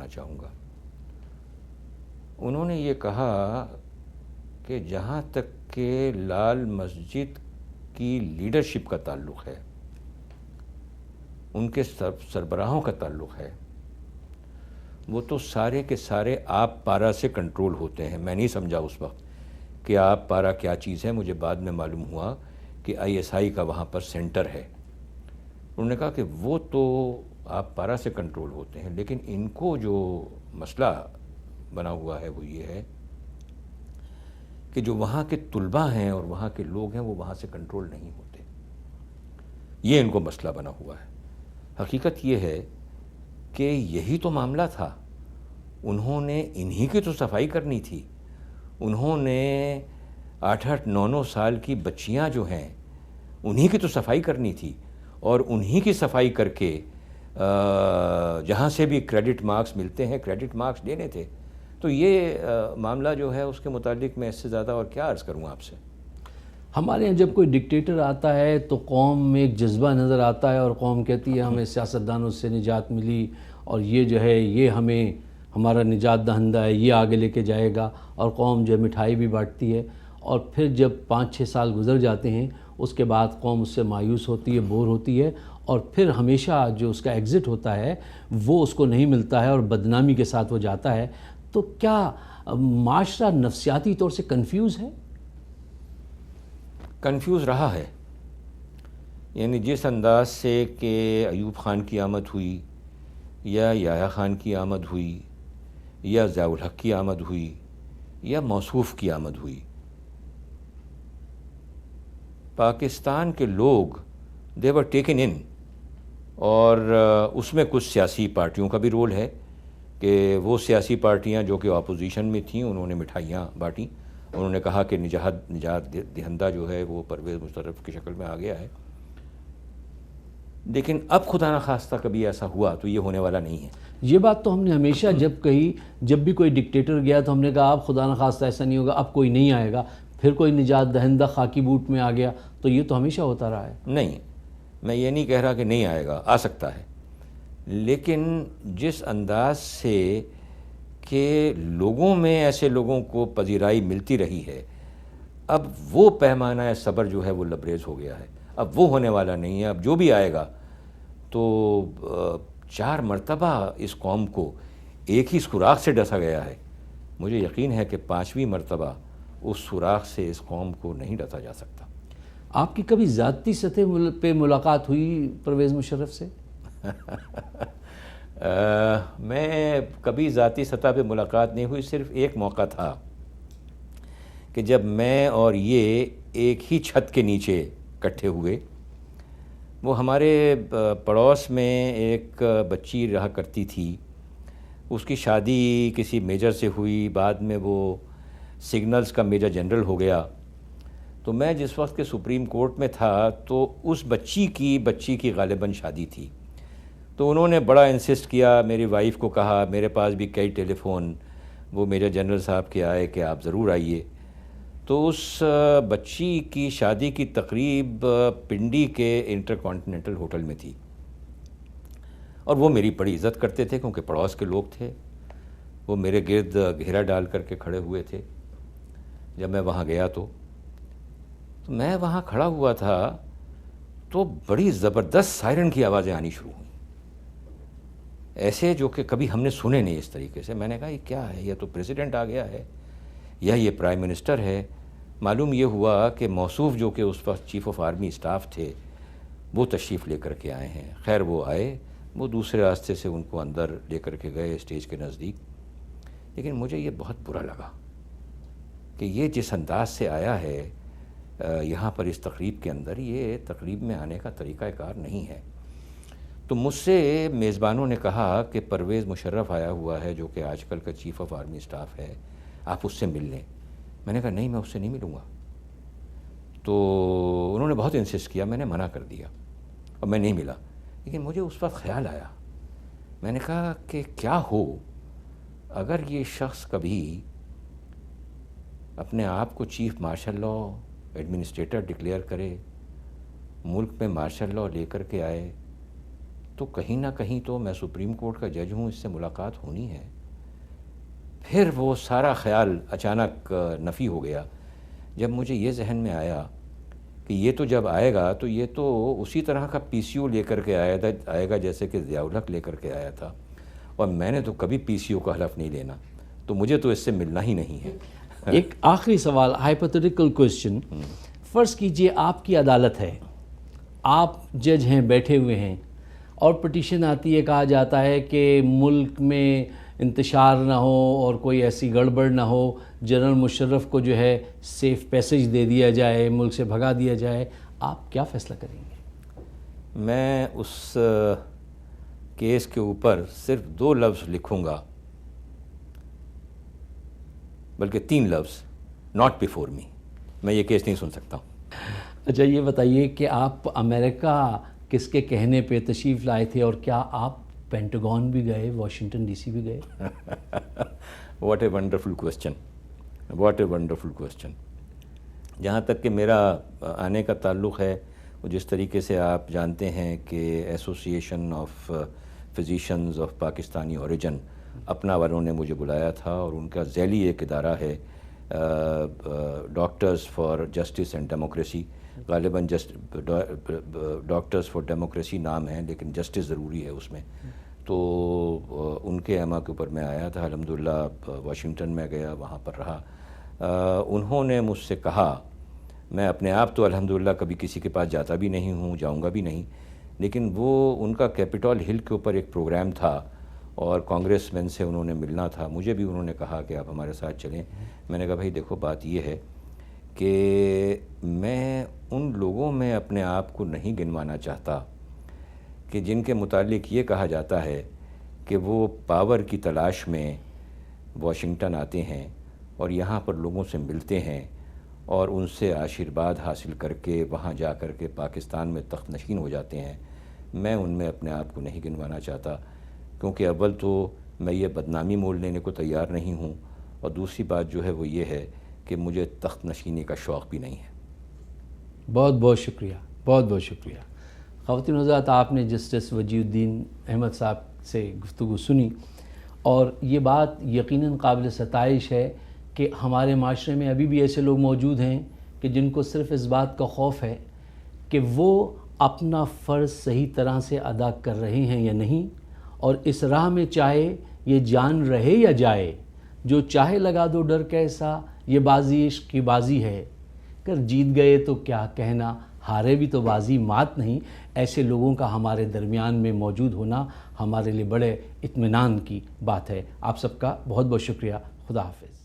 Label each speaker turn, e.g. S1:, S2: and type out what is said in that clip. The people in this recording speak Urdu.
S1: کرنا چاہوں گا. انہوں نے یہ کہا کہ جہاں تک کہ لال مسجد کی لیڈرشپ کا تعلق ہے، ان کے سربراہوں کا تعلق ہے، وہ تو سارے کے سارے آپ پارا سے کنٹرول ہوتے ہیں. میں نہیں سمجھا اس وقت کہ آپ پارا کیا چیز ہے. مجھے بعد میں معلوم ہوا کہ آئی ایس آئی کا وہاں پر سینٹر ہے. انہوں نے کہا کہ وہ تو آپ پارا سے کنٹرول ہوتے ہیں، لیکن ان کو جو مسئلہ بنا ہوا ہے وہ یہ ہے کہ جو وہاں کے طلباء ہیں اور وہاں کے لوگ ہیں وہ وہاں سے کنٹرول نہیں ہوتے. یہ ان کو مسئلہ بنا ہوا ہے. حقیقت یہ ہے کہ یہی تو معاملہ تھا. انہوں نے انہی کی تو صفائی کرنی تھی. انہوں نے 8-8 9-9 سال کی بچیاں جو ہیں انہی کی تو صفائی کرنی تھی، اور انہی کی صفائی کر کے جہاں سے بھی کریڈٹ مارکس ملتے ہیں کریڈٹ مارکس دینے تھے. تو یہ معاملہ جو ہے اس کے متعلق میں اس سے زیادہ اور کیا عرض کروں آپ سے.
S2: ہمارے یہاں جب کوئی ڈکٹیٹر آتا ہے تو قوم میں ایک جذبہ نظر آتا ہے، اور قوم کہتی ہے ہمیں سیاستدانوں سے نجات ملی، اور یہ جو ہے یہ ہمیں ہمارا نجات دہندہ ہے، یہ آگے لے کے جائے گا، اور قوم جو مٹھائی بھی بانٹتی ہے. اور پھر جب 5-6 سال گزر جاتے ہیں اس کے بعد قوم اس سے مایوس ہوتی ہے، بور ہوتی ہے، اور پھر ہمیشہ جو اس کا ایگزٹ ہوتا ہے وہ اس کو نہیں ملتا ہے اور بدنامی کے ساتھ وہ جاتا ہے. تو کیا معاشرہ نفسیاتی طور سے کنفیوز ہے؟
S1: کنفیوز رہا ہے. یعنی جس انداز سے کہ ایوب خان کی آمد ہوئی، یا یحییٰ خان کی آمد ہوئی، یا ضیاء الحق کی آمد ہوئی، یا موصوف کی آمد ہوئی، پاکستان کے لوگ دے ور ٹیکن ان. اور اس میں کچھ سیاسی پارٹیوں کا بھی رول ہے کہ وہ سیاسی پارٹیاں جو کہ اپوزیشن میں تھیں انہوں نے مٹھائیاں بانٹیں. انہوں نے کہا کہ نجات دہندہ جو ہے وہ پرویز مشرف کی شکل میں آ گیا ہے. لیکن اب خدا نخواستہ کبھی ایسا ہوا تو یہ ہونے والا نہیں ہے.
S2: یہ بات تو ہم نے ہمیشہ جب کہی، جب بھی کوئی ڈکٹیٹر گیا تو ہم نے کہا اب خدا نخواستہ ایسا نہیں ہوگا، اب کوئی نہیں آئے گا. پھر کوئی نجات دہندہ خاکی بوٹ میں آ گیا. تو یہ تو ہمیشہ ہوتا رہا ہے.
S1: نہیں، میں یہ نہیں کہہ رہا کہ نہیں آئے گا، آ سکتا ہے. لیکن جس انداز سے کہ لوگوں میں ایسے لوگوں کو پذیرائی ملتی رہی ہے، اب وہ پیمانہ صبر جو ہے وہ لبریز ہو گیا ہے. اب وہ ہونے والا نہیں ہے. اب جو بھی آئے گا تو 4 مرتبہ اس قوم کو ایک ہی سوراخ سے ڈسا گیا ہے. مجھے یقین ہے کہ 5ویں مرتبہ اس سوراخ سے اس قوم کو نہیں ڈسا جا سکتا.
S2: آپ کی کبھی ذاتی سطح پہ ملاقات ہوئی پرویز مشرف سے؟
S1: میں کبھی ذاتی سطح پہ ملاقات نہیں ہوئی. صرف ایک موقع تھا کہ جب میں اور یہ ایک ہی چھت کے نیچے اکٹھے ہوئے. وہ ہمارے پڑوس میں ایک بچی رہا کرتی تھی. اس کی شادی کسی میجر سے ہوئی، بعد میں وہ سگنلز کا میجر جنرل ہو گیا. تو میں جس وقت کے سپریم کورٹ میں تھا تو اس بچی کی غالباً شادی تھی. تو انہوں نے بڑا انسسٹ کیا، میری وائف کو کہا، میرے پاس بھی کئی ٹیلی فون وہ میجر جنرل صاحب کے آئے کہ آپ ضرور آئیے. تو اس بچی کی شادی کی تقریب پنڈی کے انٹر کانٹیننٹل ہوٹل میں تھی، اور وہ میری بڑی عزت کرتے تھے کیونکہ پڑوس کے لوگ تھے. وہ میرے گرد گھیرا ڈال کر کے کھڑے ہوئے تھے. جب میں وہاں گیا تو میں وہاں کھڑا ہوا تھا تو بڑی زبردست سائرن کی آوازیں آنی شروع ہوئیں، ایسے جو کہ کبھی ہم نے سنے نہیں اس طریقے سے. میں نے کہا یہ کیا ہے؟ یہ تو پریزیڈنٹ آ گیا ہے یا یہ پرائم منسٹر ہے. معلوم یہ ہوا کہ موصوف جو کہ اس وقت چیف آف آرمی اسٹاف تھے وہ تشریف لے کر کے آئے ہیں. خیر وہ آئے، وہ دوسرے راستے سے ان کو اندر لے کر کے گئے اسٹیج کے نزدیک. لیکن مجھے یہ بہت برا لگا کہ یہ جس انداز سے آیا ہے یہاں پر اس تقریب کے اندر، یہ تقریب میں آنے کا طریقہ کار نہیں ہے. تو مجھ سے میزبانوں نے کہا کہ پرویز مشرف آیا ہوا ہے جو کہ آج کل کا چیف آف آرمی اسٹاف ہے، آپ اس سے مل لیں. میں نے کہا نہیں، میں اس سے نہیں ملوں گا. تو انہوں نے بہت انسسٹ کیا، میں نے منع کر دیا اور میں نہیں ملا. لیکن مجھے اس وقت خیال آیا، میں نے کہا کہ کیا ہو اگر یہ شخص کبھی اپنے آپ کو chief martial law administrator declare کرے، ملک میں مارشل لا لے کر کے آئے، تو کہیں نہ کہیں تو میں سپریم کورٹ کا جج ہوں، اس سے ملاقات ہونی ہے۔ پھر وہ سارا خیال اچانک نفی ہو گیا جب مجھے یہ ذہن میں آیا کہ یہ تو جب آئے گا تو یہ تو اسی طرح کا پی سی او لے کر کے آئے گا جیسے کہ ضیاء الحق لے کر کے آیا تھا، اور میں نے تو کبھی پی سی او کا حلف نہیں لینا، تو مجھے تو اس سے ملنا ہی نہیں ہے۔
S2: ایک آخری سوال، ہائپوتھیٹیکل کوسچن، فرض کیجئے آپ کی عدالت ہے، آپ جج ہیں، بیٹھے ہوئے ہیں، اور پٹیشن آتی ہے، کہا جاتا ہے کہ ملک میں انتشار نہ ہو اور کوئی ایسی گڑبڑ نہ ہو، جنرل مشرف کو جو ہے سیف پیسج دے دیا جائے، ملک سے بھگا دیا جائے، آپ کیا فیصلہ کریں گے؟
S1: میں اس کیس کے اوپر صرف 2 لفظ لکھوں گا، بلکہ 3 لفظ، ناٹ بیفور می۔ میں یہ کیس نہیں سن سکتا ہوں۔
S2: اچھا یہ بتائیے کہ آپ امریکہ کس کے کہنے پہ تشریف لائے تھے، اور کیا آپ پینٹاگون بھی گئے، واشنگٹن ڈی سی بھی گئے؟
S1: What a wonderful question, what a wonderful question. جہاں تک کہ میرا آنے کا تعلق ہے، وہ جس طریقے سے آپ جانتے ہیں کہ association of physicians of Pakistani origin اپنا والوں نے مجھے بلایا تھا، اور ان کا ذیلی ایک ادارہ ہے doctors for justice and democracy, غالباً ڈاکٹرز فار ڈیموکریسی نام ہے، لیکن جسٹس ضروری ہے اس میں۔ تو ان کے ایما کے اوپر میں آیا تھا، الحمدللہ واشنگٹن میں گیا، وہاں پر رہا۔ انہوں نے مجھ سے کہا، میں اپنے آپ تو الحمدللہ کبھی کسی کے پاس جاتا بھی نہیں ہوں، جاؤں گا بھی نہیں، لیکن وہ ان کا کیپٹول ہل کے اوپر ایک پروگرام تھا، اور کانگریس مین سے انہوں نے ملنا تھا، مجھے بھی انہوں نے کہا کہ آپ ہمارے ساتھ چلیں۔ میں نے کہا بھائی دیکھو بات یہ ہے کہ میں ان لوگوں میں اپنے آپ کو نہیں گنوانا چاہتا کہ جن کے متعلق یہ کہا جاتا ہے کہ وہ پاور کی تلاش میں واشنگٹن آتے ہیں اور یہاں پر لوگوں سے ملتے ہیں اور ان سے آشیرواد حاصل کر کے وہاں جا کر کے پاکستان میں تخت نشین ہو جاتے ہیں۔ میں ان میں اپنے آپ کو نہیں گنوانا چاہتا، کیونکہ اول تو میں یہ بدنامی مول لینے کو تیار نہیں ہوں، اور دوسری بات جو ہے وہ یہ ہے کہ مجھے تخت نشینی کا شوق بھی نہیں ہے۔
S2: بہت بہت شکریہ، بہت بہت شکریہ۔ خواتین حضرات، آپ نے جسٹس وجیہ الدین احمد صاحب سے گفتگو سنی، اور یہ بات یقیناً قابل ستائش ہے کہ ہمارے معاشرے میں ابھی بھی ایسے لوگ موجود ہیں کہ جن کو صرف اس بات کا خوف ہے کہ وہ اپنا فرض صحیح طرح سے ادا کر رہے ہیں یا نہیں، اور اس راہ میں چاہے یہ جان رہے یا جائے، جو چاہے لگا دو ڈر کیسا، یہ بازی عشق کی بازی ہے، اگر جیت گئے تو کیا کہنا، ہارے بھی تو بازی مات نہیں۔ ایسے لوگوں کا ہمارے درمیان میں موجود ہونا ہمارے لیے بڑے اطمینان کی بات ہے۔ آپ سب کا بہت بہت شکریہ۔ خدا حافظ۔